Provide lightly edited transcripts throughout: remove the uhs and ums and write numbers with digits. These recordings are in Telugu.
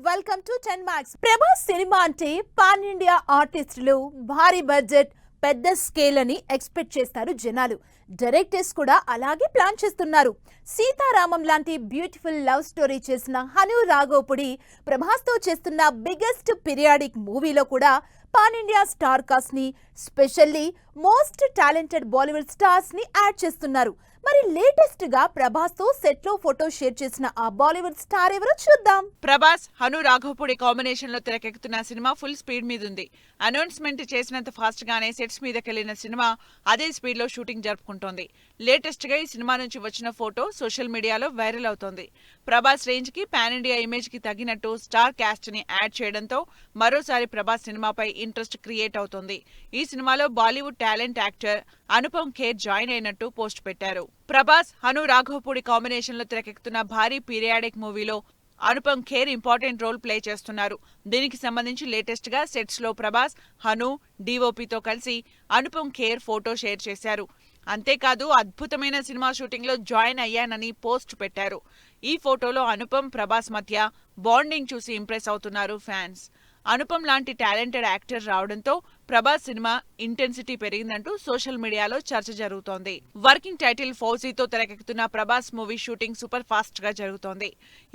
Welcome to 10 marks. Prabhas cinema అంటే పాన్ ఇండియా ఆర్టిస్టులు, భారీ బడ్జెట్, పెద్ద స్కేల్ అని ఎక్స్పెక్ట్ చేస్తారు జనాలు. డైరెక్టర్స్ కూడా అలాగే ప్లాన్ చేస్తున్నారు. సీతారామం లాంటి బ్యూటిఫుల్ లవ్ స్టోరీ చేసిన హను రాఘోపుడి ప్రభాస్ తో చేస్తున్న బిగ్గెస్ట్ పీరియాడిక్ మూవీలో కూడా పాన్ ఇండియా స్టార్ కాస్ట్ ని, specially most talented Bollywood stars ని యాడ్ చేస్తున్నారు. మరి లేటెస్ట్ గా ప్రభాస్ తో సెట్ లో ఫోటో షేర్ చేసిన ఆ బాలీవుడ్ స్టార్ ఎవరో చూద్దాం. ప్రభాస్ హను రాఘోపుడి కాంబినేషన్ లో తెరకెక్కుతున్న సినిమా ఫుల్ స్పీడ్ మీద ఉంది. అనౌన్స్మెంట్ చేసినంత ఫాస్ట్ గానే సెట్స్ మీదకెళ్లిన సినిమా అదే స్పీడ్ లో షూటింగ్ జరుపుకుంటోంది. లేటెస్ట్ గా ఈ సినిమా నుంచి వచ్చిన ఫోటో సోషల్ మీడియాలో వైరల్ అవుతోంది. ప్రభాస్ రేంజ్ కి పాన్ ఇండియా ఇమేజ్ కి తగినట్టు స్టార్ క్యాస్ట్ ని యాడ్ చేయడంతో మరోసారి ప్రభాస్ సినిమాపై ఇంట్రెస్ట్ క్రియేట్ అవుతోంది. ఈ సినిమాలో Bollywood talent actor Anupam Kher join అయినట్టు పోస్ట్ పెట్టారు. ప్రభాస్ హను రాఘోపుడి కాంబినేషన్ లో తెరకెక్కుతున్న భారీ పీరియాడిక్ మూవీలో Anupam Kher important role play చేస్తున్నారు. దీనికి సంబంధించి లేటెస్ట్ గా సెట్స్ లో ప్రభాస్, హను, డిఓపితో కలిసి అనుపమ్ ఖేర్ ఫోటో షేర్ చేశారు. అంతేకాదు అద్భుతమైన సినిమా షూటింగ్ లో జాయిన్ అయ్యానని పోస్ట్ పెట్టారు. ఈ ఫోటోలో అనుపమ్, ప్రభాస్ మధ్య బాండింగ్ చూసి ఇంప్రెస్ అవుతున్నారు ఫ్యాన్స్. అనుపమ్ లాంటి టాలెంటెడ్ యాక్టర్ రావడంతో ప్రభాస్ సినిమా ఇంటెన్సిటీ పెరిగిందంటూ సోషల్ మీడియాలో చర్చ జరుగుతోంది. వర్కింగ్ టైటిల్ ఫౌజీతో తెరకెక్కుతున్న Prabhas movie shooting super fast గా జరుగుతోంది.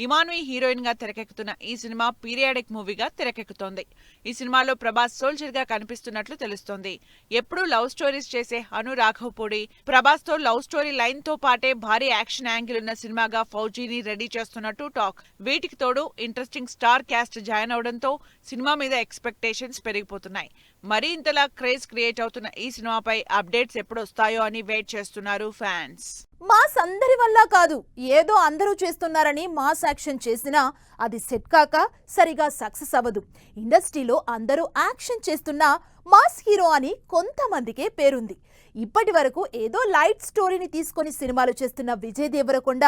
ఇమాన్వి హీరోయిన్ గా తెరకెక్కుతున్న ఈ సినిమా పీరియాడిక్ మూవీగా తెరకెక్కుతోంది. ఈ సినిమాలో ప్రభాస్ సోల్జర్ గా కనిపిస్తున్నట్లు తెలుస్తోంది. ఎప్పుడూ లవ్ స్టోరీస్ చేసే హను రాఘోపుడి ప్రభాస్ తో లవ్ స్టోరీ లైన్ తో పాటే భారీ యాక్షన్ యాంగిల్ ఉన్న సినిమాగా ఫౌజీని రెడీ చేస్తున్నట్టు టాక్. వీటికి తోడు ఇంట్రెస్టింగ్ స్టార్ క్యాస్ట్ జాయిన్ అవడంతో సినిమా మీద ఎక్స్పెక్టేషన్స్ పెరిగిపోతున్నాయి. మరీ ఇంతలా క్రేజ్ క్రియేట్ అవుతున్న ఈ సినిమాపై అప్డేట్స్ ఎప్పుడు వస్తాయో అని వెయిట్ చేస్తున్నారు ఫ్యాన్స్. మాస్ అందరి వల్ల కాదు, ఏదో అందరూ చేస్తున్నారని మాస్ యాక్షన్ చేసినా అది సెట్ కాక సరిగా సక్సెస్ అవ్వదు. ఇండస్ట్రీలో అందరూ యాక్షన్ చేస్తున్నా మాస్ హీరో అని కొంతమందికే పేరుంది. ఇప్పటి వరకు ఏదో లైట్ స్టోరీని తీసుకొని సినిమాలు చేస్తున్న విజయ్ దేవరకొండ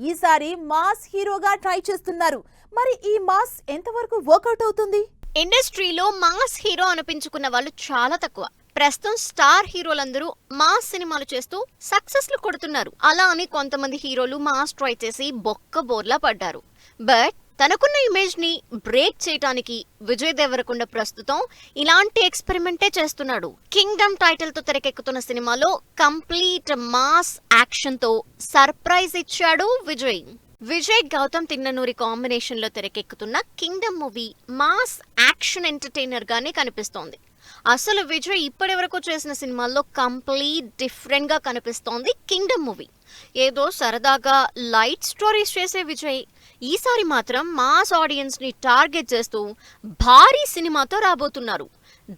ఈసారి మాస్ హీరోగా ట్రై చేస్తున్నారు. మరి ఈ మాస్ ఎంతవరకు వర్కౌట్ అవుతుంది? ఇండస్ట్రీలో మాస్ హీరో అనిపించుకున్న వాళ్ళు చాలా తక్కువ. ప్రస్తుతం స్టార్ హీరోలందరూ మాస్ సినిమాలు చేస్తూ సక్సెస్లు కొడుతున్నారు. అలా అని కొంతమంది హీరోలు మాస్ ట్రై చేసి బొక్క బోర్లా పడ్డారు. బట్ తనకున్న ఇమేజ్ ని బ్రేక్ చేయడానికి విజయ్ దేవరకొండ ప్రస్తుతం ఇలాంటి ఎక్స్పెరిమెంటే చేస్తున్నాడు. కింగ్డమ్ టైటిల్ తో తెరకెక్కుతున్న సినిమాలో కంప్లీట్ మాస్ యాక్షన్ తో సర్ప్రైజ్ ఇచ్చాడు విజయ్. విజయ్ గౌతమ్ తిన్ననూరి కాంబినేషన్ లో తెరకెక్కుతున్న Kingdom movie mass action entertainer గానే కనిపిస్తోంది. అసలు విజయ్ ఇప్పటి వరకు చేసిన సినిమాల్లో కంప్లీట్ డిఫరెంట్ గా కనిపిస్తోంది కింగ్డమ్ మూవీ. ఏదో సరదాగా లైట్ స్టోరీస్ చేసే విజయ్ ఈసారి మాత్రం మాస్ ఆడియన్స్ ని టార్గెట్ చేస్తూ భారీ సినిమాతో రాబోతున్నారు.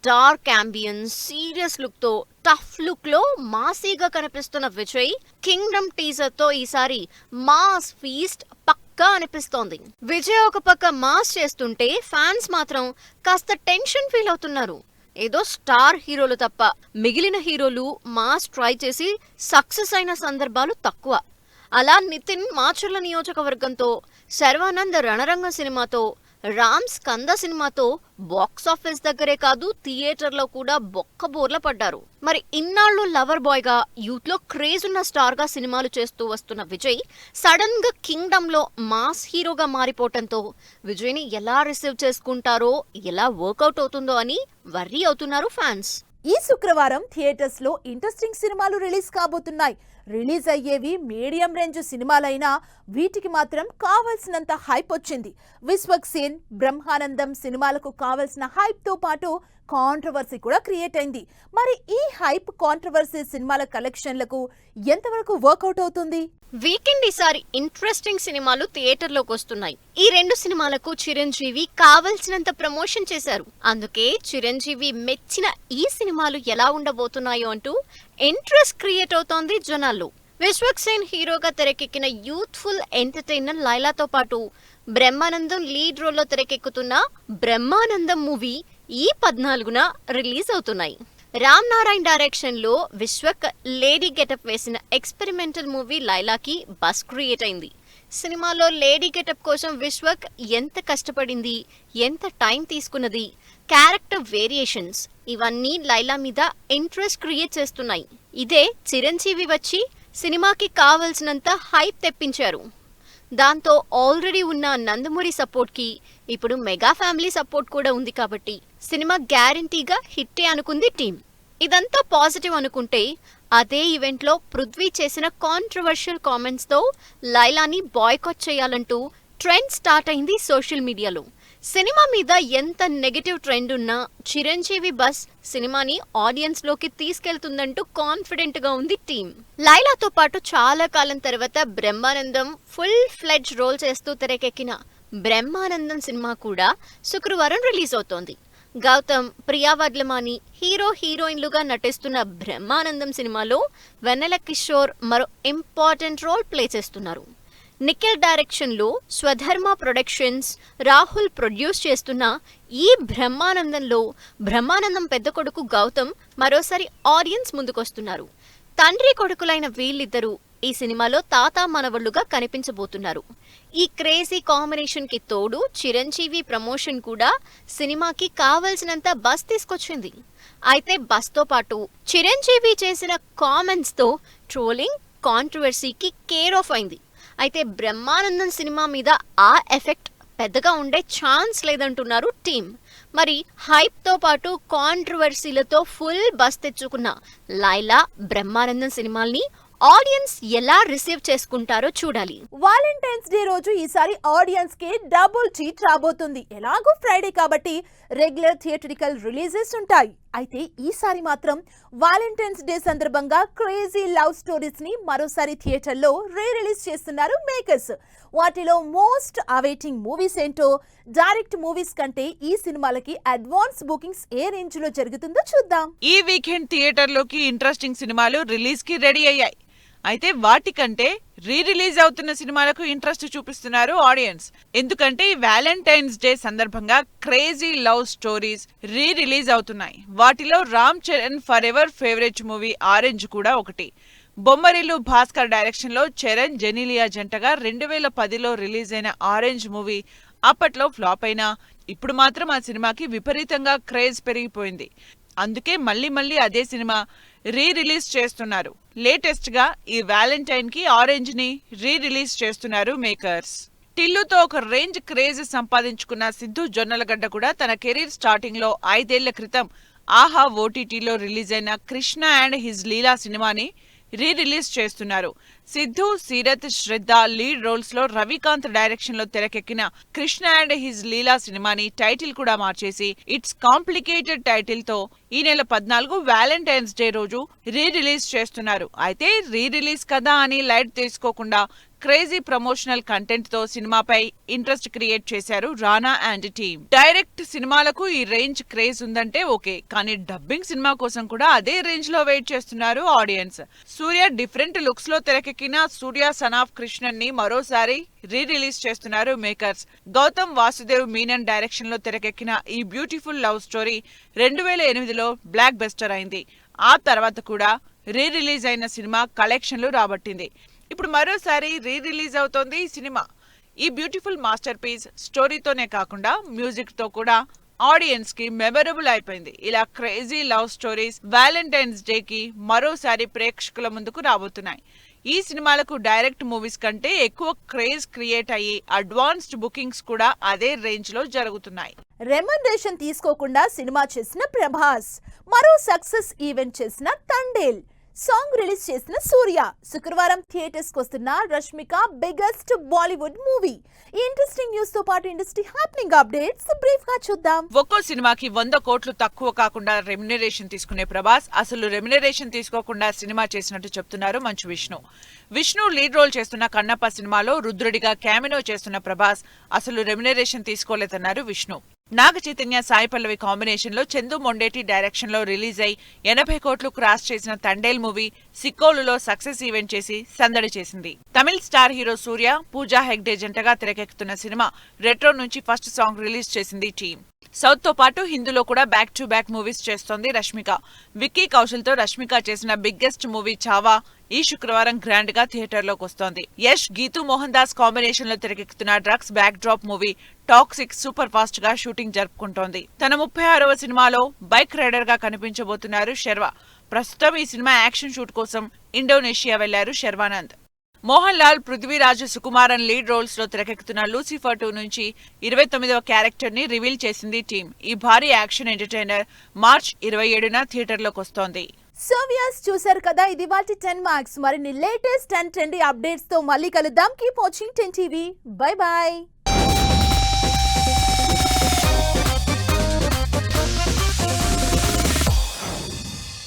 డార్క్ అంబియన్స్, సీరియస్ లుక్ తో టఫ్ లుక్ లో మాసీగా కనిపిస్తున్న విజయ్ కింగ్డమ్ టీజర్ తో ఈసారి మాస్ ఫీస్ట్ పక్కా అనిపిస్తోంది. విజయ్ ఒక పక్క మాస్ చేస్తుంటే ఫ్యాన్స్ మాత్రం కాస్త టెన్షన్ ఫీల్ అవుతున్నారు. ఏదో స్టార్ హీరోలు తప్ప మిగిలిన హీరోలు మాస్ ట్రై చేసి సక్సెస్ అయిన సందర్భాలు తక్కువ. అలా నితిన్ మాచర్ల నియోజకవర్గంతో, శర్వానంద్ రణరంగ సినిమాతో, రామ్ స్కంద సినిమాతో బాక్సాఫీస్ దగ్గరే కాదు థియేటర్లో కూడా బొక్కబోర్ల పడ్డారు. మరి ఇన్నాళ్లు లవర్ బాయ్ గా, యూత్ లో క్రేజ్ ఉన్న స్టార్ గా సినిమాలు చేస్తూ వస్తున్న విజయ్ సడన్ గా కింగ్డమ్ లో మాస్ హీరోగా మారిపోవటంతో విజయ్ ని ఎలా రిసీవ్ చేసుకుంటారో, ఎలా వర్కౌట్ అవుతుందో అని వర్రీ అవుతున్నారు ఫ్యాన్స్. ఈ శుక్రవారం థియేటర్స్ లో ఇంట్రెస్టింగ్ సినిమాలు రిలీజ్ కాబోతున్నాయి. రిలీజ్ అయ్యేవి మీడియం రేంజ్ సినిమాలైనా వీటికి మాత్రం కావాల్సినంత హైప్ వచ్చింది. విశ్వక్ సేన్, బ్రహ్మానందం సినిమాలకు కావాల్సిన హైప్ తో పాటు కాంట్రవర్సీ కూడా క్రియేట్ అయింది. మరి ఈ హైప్, కాంట్రవర్సీ సినిమాల కలెక్షన్లకు ఎంతవరకు వర్కౌట్ అవుతుంది? వీకెండ్ ఈసారి ఇంట్రెస్టింగ్ సినిమాలు థియేటర్లోకి వస్తున్నాయి. ఈ రెండు సినిమాలకు చిరంజీవి కావలసినంత ప్రమోషన్ చేశారు. అందుకే చిరంజీవి మెచ్చిన ఈ సినిమాలు ఎలా ఉండబోతున్నాయో అంటూ ఇంట్రెస్ట్ క్రియేట్ అవుతోంది జనాల్లో. విశ్వక్ సేన్ హీరోగా తెరకెక్కిన యూత్ఫుల్ ఎంటర్టైనర్ లైలాతో పాటు బ్రహ్మానందం లీడ్ రోల్లో తెరకెక్కుతున్న బ్రహ్మానందం మూవీ ఈ 14న రిలీజ్ అవుతున్నాయి. రామ్ నారాయణ్ డైరెక్షన్ లో విశ్వక్ లేడీ గెటప్ వేసిన ఎక్స్పెరిమెంటల్ మూవీ లైలాకి బస్ క్రియేట్ అయింది. సినిమాలో లేడీ గెటప్ కోసం విశ్వక్ ఎంత కష్టపడింది, ఎంత టైం తీసుకున్నది, క్యారెక్టర్ వేరియేషన్స్ ఇవన్నీ లైలా మీద ఇంట్రెస్ట్ క్రియేట్ చేస్తున్నాయి. ఇదే చిరంజీవి వచ్చి సినిమాకి కావలసినంత హైప్ తెప్పించారు. దాంతో ఆల్రెడీ ఉన్న నందమూరి సపోర్ట్కి ఇప్పుడు మెగా ఫ్యామిలీ సపోర్ట్ కూడా ఉంది కాబట్టి సినిమా గ్యారంటీగా హిట్టే అనుకుంది టీం. ఇదంతా పాజిటివ్ అనుకుంటే అదే ఈవెంట్లో పృథ్వీ చేసిన కాంట్రవర్షియల్ కామెంట్స్తో లైలాని బాయ్కాట్ చేయాలంటూ ట్రెండ్ స్టార్ట్ అయింది సోషల్ మీడియాలో. సినిమా మీద ఎంత నెగటివ్ ట్రెండ్ ఉన్నా చిరంజీవి బస్ సినిమాని ఆడియన్స్లోకి తీసుకెళ్తుందంటూ కాన్ఫిడెంట్గా ఉంది టీం. లైలాతో పాటు చాలా కాలం తర్వాత బ్రహ్మానందం ఫుల్ ఫ్లెడ్జ్ రోల్ చేస్తూ తెరకెక్కిన బ్రహ్మానందం సినిమా కూడా శుక్రవారం రిలీజ్ అవుతోంది. గౌతమ్, ప్రియా వడ్లమాని హీరోయిన్లుగా నటిస్తున్న బ్రహ్మానందం సినిమాలో వెన్నెల కిషోర్ మరో ఇంపార్టెంట్ రోల్ ప్లే చేస్తున్నారు. నిఖిల్ డైరెక్షన్లో స్వధర్మ ప్రొడక్షన్స్ రాహుల్ ప్రొడ్యూస్ చేస్తున్న ఈ బ్రహ్మానందం పెద్ద కొడుకు గౌతమ్ మరోసారి ఆడియన్స్ ముందుకొస్తున్నారు. తండ్రి కొడుకులైన వీళ్ళిద్దరూ ఈ సినిమాలో తాత మనవళ్లుగా కనిపించబోతున్నారు. ఈ క్రేజీ కాంబినేషన్ కి తోడు చిరంజీవి ప్రమోషన్ కూడా సినిమాకి కావలసినంత బస్ తీసుకొచ్చింది. అయితే బస్ తో పాటు చిరంజీవి చేసిన కామెంట్స్ తో ట్రోలింగ్ కాంట్రవర్సీకి కేర్ ఆఫ్ అయింది. అయితే బ్రహ్మానందం సినిమా మీద ఆ ఎఫెక్ట్ పెద్దగా ఉండే ఛాన్స్ లేదంటున్నారు టీం. మరి హైప్ తో పాటు కాంట్రవర్సీలతో ఫుల్ బస్ తెచ్చుకున్న లైలా బ్రహ్మానందం సినిమాల్ని ఆడియన్స్ ఎలా రిసీవ్ చేసుకుంటారో చూడాలి. వాలంటైన్స్ డే రోజు ఈసారి ఆడియన్స్ కి డబుల్ ట్రీట్ రాబోతుంది. ఎలాగో ఫ్రైడే కాబట్టి రెగ్యులర్ థియేట్రికల్ రిలీజెస్ ఉంటాయి. అయితే ఈసారి మాత్రం వాలంటైన్స్ డే సందర్భంగా క్రేజీ లవ్ స్టోరీస్ ని మరోసారి థియేటర్లో రిలీజ్ చేస్తున్నారు మేకర్స్. వాటిలో మోస్ట్ అవైటింగ్ మూవీస్ ఏంటో, డైరెక్ట్ మూవీస్ కంటే ఈ సినిమాలకి అడ్వాన్స్ బుకింగ్స్ ఏ రేంజ్ లో జరుగుతుందో చూద్దాం. ఈ వీకెండ్ థియేటర్లోకి ఇంట్రెస్టింగ్ సినిమాలు రిలీజ్ కి రెడీ అయ్యాయి. అయితే వాటికంటే రిలీజ్ అవుతున్న సినిమాలకు ఇంట్రెస్ట్ చూపిస్తున్నారు ఆడియన్స్. ఎందుకంటే వ్యాలంటైన్స్ డే సందర్భంగా క్రేజీ లవ్ స్టోరీస్ రిలీజ్ అవుతున్నాయి. వాటిలో Ram Charan for ever favourite movie orange కూడా ఒకటి. బొమ్మరిల్లు భాస్కర్ డైరెక్షన్ లో చరణ్ జెనీలియా జంటగా 2010లో రిలీజ్ అయిన ఆరెంజ్ మూవీ అప్పట్లో ఫ్లాప్ అయినా ఇప్పుడు మాత్రం ఆ సినిమాకి విపరీతంగా క్రేజ్ పెరిగిపోయింది. అందుకే మళ్ళీ అదే సినిమా రిలీజ్ చేస్తున్నారు. లేటెస్ట్ గా ఈ వ్యాలంటైన్ కి ఆరెంజ్ ని రిలీజ్ చేస్తున్నారు మేకర్స్. టిల్లుతో ఒక రేంజ్ క్రేజ్ సంపాదించుకున్న సిద్ధు జొన్నలగడ్డ కూడా తన కెరీర్ స్టార్టింగ్ లో 5 ఏళ్ల క్రితం ఆహా ఓటీటీలో రిలీజ్ అయిన కృష్ణ అండ్ హిజ్ లీలా సినిమాని రిలీజ్ చేస్తున్నారు. సిద్ధు, సీరత్, శ్రద్ధ లీడ్ రోల్స్ లో రవికాంత్ డైరెక్షన్ లో తెరకెక్కిన కృష్ణ అండ్ హిజ్ లీలా సినిమాని టైటిల్ కూడా మార్చేసి ఇట్స్ కాంప్లికేటెడ్ టైటిల్ తో ఈ నెల 14 వ్యాలంటైన్స్ డే రోజు రిలీజ్ చేస్తున్నారు. అయితే రిలీజ్ కదా అని లైట్ తీసుకోకుండా క్రేజీ ప్రమోషనల్ కంటెంట్ తో సినిమాపై ఇంట్రెస్ట్ క్రియేట్ చేశారు రానా అండ్ టీమ్. డైరెక్ట్ సినిమాలకు ఈ రేంజ్ క్రేజ్ ఉందంటే ఓకే, కానీ డబ్బింగ్ సినిమా కోసం కూడా అదే రేంజ్ లో వెయిట్ చేస్తున్నారు ఆడియన్స్. సూర్య డిఫరెంట్ లుక్స్ లో తెరకెక్కిన సూర్య సన్ ఆఫ్ కృష్ణన్ ని మరోసారి రిలీజ్ చేస్తున్నారు మేకర్స్. గౌతమ్ వాసుదేవ్ మీనన్ డైరెక్షన్ లో తెరకెక్కిన ఈ బ్యూటిఫుల్ లవ్ స్టోరీ 2008లో బ్లాక్ బస్టర్ అయింది. ఆ తర్వాత కూడా రిలీజ్ అయిన సినిమా కలెక్షన్లు రాబట్టింది. ఇప్పుడు మరోసారి రిలీజ్ అవుతోంది ఈ సినిమా. ఈ బ్యూటిఫుల్ మాస్టర్ పీస్ స్టోరీతోనే కాకుండా మ్యూజిక్ తో కూడా ఆడియన్స్ కి మెమరబుల్ అయిపోయింది. ఇలా crazy love stories Valentine's day కి మరోసారి ప్రేక్షకుల ముందుకు రాబోతున్నాయి. ఈ సినిమాలకు డైరెక్ట్ మూవీస్ కంటే ఎక్కువ క్రేజ్ క్రియేట్ అయ్యి అడ్వాన్స్డ్ బుకింగ్స్ కూడా అదే రేంజ్ లో జరుగుతున్నాయి. రెమ్యునరేషన్ తీసుకోకుండా సినిమా చేసిన ప్రభాస్, మరో సక్సెస్ ఈవెంట్ చేసిన తండేల్, సాంగ్ రిలీజ్ చేసిన సూర్య, శుక్రవారం థియేటర్స్ కు వస్తున్న రష్మిక బిగ్గెస్ట్ బాలీవుడ్ మూవీ. ఈ ఇంట్రెస్టింగ్ న్యూస్ తో పాటు ఇండస్ట్రీ హ్యాపెనింగ్ అప్డేట్స్ బ్రీఫ్ గా చూద్దాం. ఒక్కో సినిమాకి 100 కోట్లు తక్కువ కాకుండా రెమ్యునరేషన్ తీసుకునే ప్రభాస్ అసలు రెమ్యునరేషన్ తీసుకోకుండా సినిమా చేసినట్టు చెప్తున్నారు మంచు విష్ణు లీడ్ రోల్ చేస్తున్న కన్నప్ప సినిమాలో రుద్రుడిగా క్యామినో చేస్తున్న ప్రభాస్ అసలు రెమ్యునరేషన్ తీసుకోలేదన్నారు విష్ణు. నాగ చైతన్య, సాయి పల్లవి కాంబినేషన్ లో చందు మొండేటి డైరెక్షన్ లో రిలీజ్ అయి 80 కోట్లు క్రాస్ చేసిన తండేల్ మూవీ సిక్కోలులో సక్సెస్ ఈవెంట్ చేసి సందడి చేసింది. తమిళ స్టార్ హీరో సూర్య, పూజా హెగ్డే జంటగా తెరకెక్కుతున్న సినిమా రెట్రో నుంచి ఫస్ట్ సాంగ్ రిలీజ్ చేసింది టీమ్. సౌత్ తో పాటు హిందీలో కూడా బ్యాక్ టు బ్యాక్ మూవీస్ చేస్తోంది రష్మిక. విక్కీ కౌశల్ తో రష్మిక చేసిన బిగ్గెస్ట్ మూవీ చావా ఈ శుక్రవారం గ్రాండ్ గా థియేటర్లోకి వస్తోంది. యష్, గీతూ మోహన్ దాస్ కాంబినేషన్ లో తెరకెక్కుతున్న drugs back drop movie toxic super fast గా షూటింగ్ జరుపుకుంటోంది. తన 36వ సినిమాలో బైక్ రైడర్ గా కనిపించబోతున్నారు శర్వా. ప్రస్తుతం ఈ సినిమా యాక్షన్ షూట్ కోసం ఇండోనేషియా వెళ్లారు శర్వానంద్. మోహన్ లాల్, పృథ్వీరాజ్, సుకుమారన్ లీడ్ రోల్స్ లో తెరకెక్కుతున్న లూసిఫర్ 2 నుంచి 29వ క్యారెక్టర్ ని రివీల్ చేసింది టీం. ఈ భారీ యాక్షన్ ఎంటర్టైనర్ మార్చ్ 27న థియేటర్లోకి వస్తోంది. సో వ్యూయర్స్ చూశారు కదా, ఇది వాటి 10 మార్క్స్. మరిన్ని లేటెస్ట్ అండ్ ట్రెండీ అప్డేట్స్ తో మళ్ళీ కలుద్దాం. Keep watching 10 TV. By by.